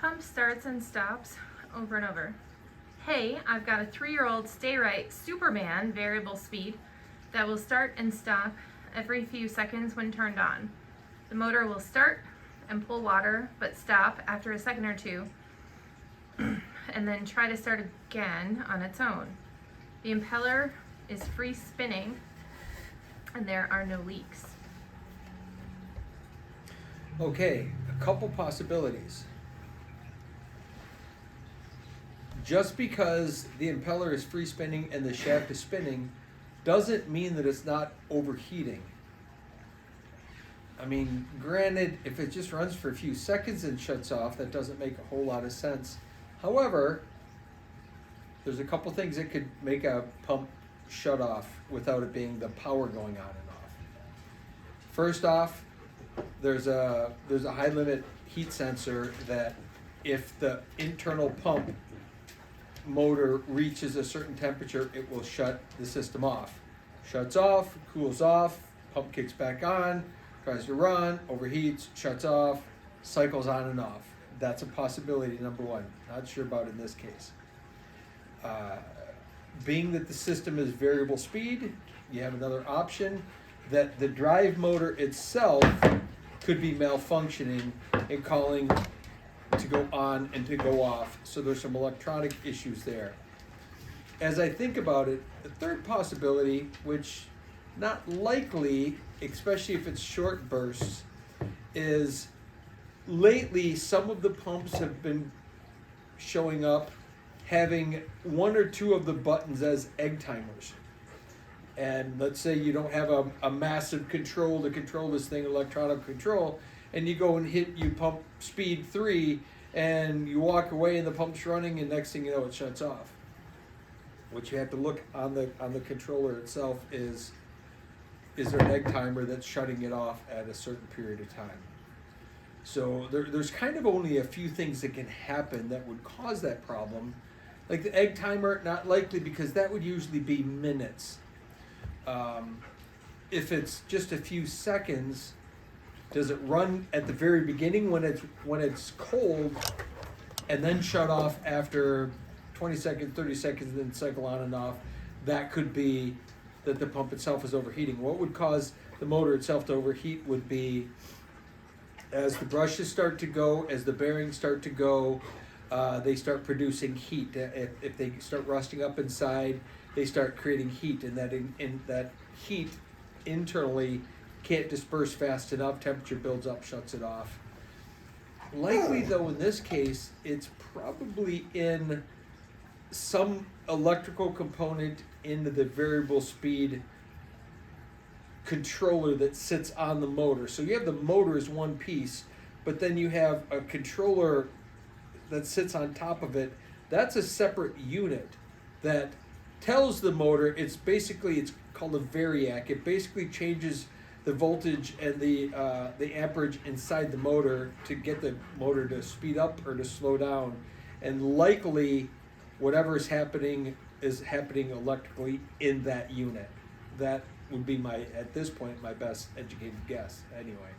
Pump starts and stops over and over. Hey, I've got a 3-year-old Stay Right Superman variable speed that will start and stop every few seconds when turned on. The motor will start and pull water, but stop after a second or two, and then try to start again on its own. The impeller is free spinning, and there are no leaks. Okay, a couple possibilities. Just because the impeller is free spinning and the shaft is spinning doesn't mean that it's not overheating. I mean, granted, if it just runs for a few seconds and shuts off, that doesn't make a whole lot of sense. However, there's a couple things that could make a pump shut off without it being the power going on and off. First off, there's a high limit heat sensor that if the internal pump motor reaches a certain temperature, it will shut the system off. Shuts off, cools off, pump kicks back on, tries to run, overheats, shuts off, cycles on and off. That's a possibility, number one. Not sure about in this case. Being that the system is variable speed, you have another option that the drive motor itself could be malfunctioning and calling to go on and to go off. So there's some electronic issues there. As I think about it, the third possibility, which not likely, especially if it's short bursts, is lately some of the pumps have been showing up having one or two of the buttons as egg timers. And let's say you don't have a massive control to control this thing, electronic control, and you go and you pump speed 3 and you walk away and the pump's running and next thing you know it shuts off. What you have to look on the controller itself is there an egg timer that's shutting it off at a certain period of time. So there's kind of only a few things that can happen that would cause that problem. Like the egg timer, not likely because that would usually be minutes. If it's just a few seconds, does it run at the very beginning when it's cold and then shut off after 20 seconds, 30 seconds, and then cycle on and off? That could be that the pump itself is overheating. What would cause the motor itself to overheat would be as the brushes start to go, as the bearings start to go, they start producing heat. If they start rusting up inside, they start creating heat, and that heat internally can't disperse fast enough. Temperature builds up, shuts it off. Likely, though, in this case, it's probably in some electrical component into the variable speed controller that sits on the motor. So you have the motor as one piece, but then you have a controller that sits on top of it. That's a separate unit that tells the motor, it's called a variac. It basically changes the voltage and the amperage inside the motor to get the motor to speed up or to slow down. And likely whatever is happening electrically in that unit. That would be at this point, my best educated guess anyway.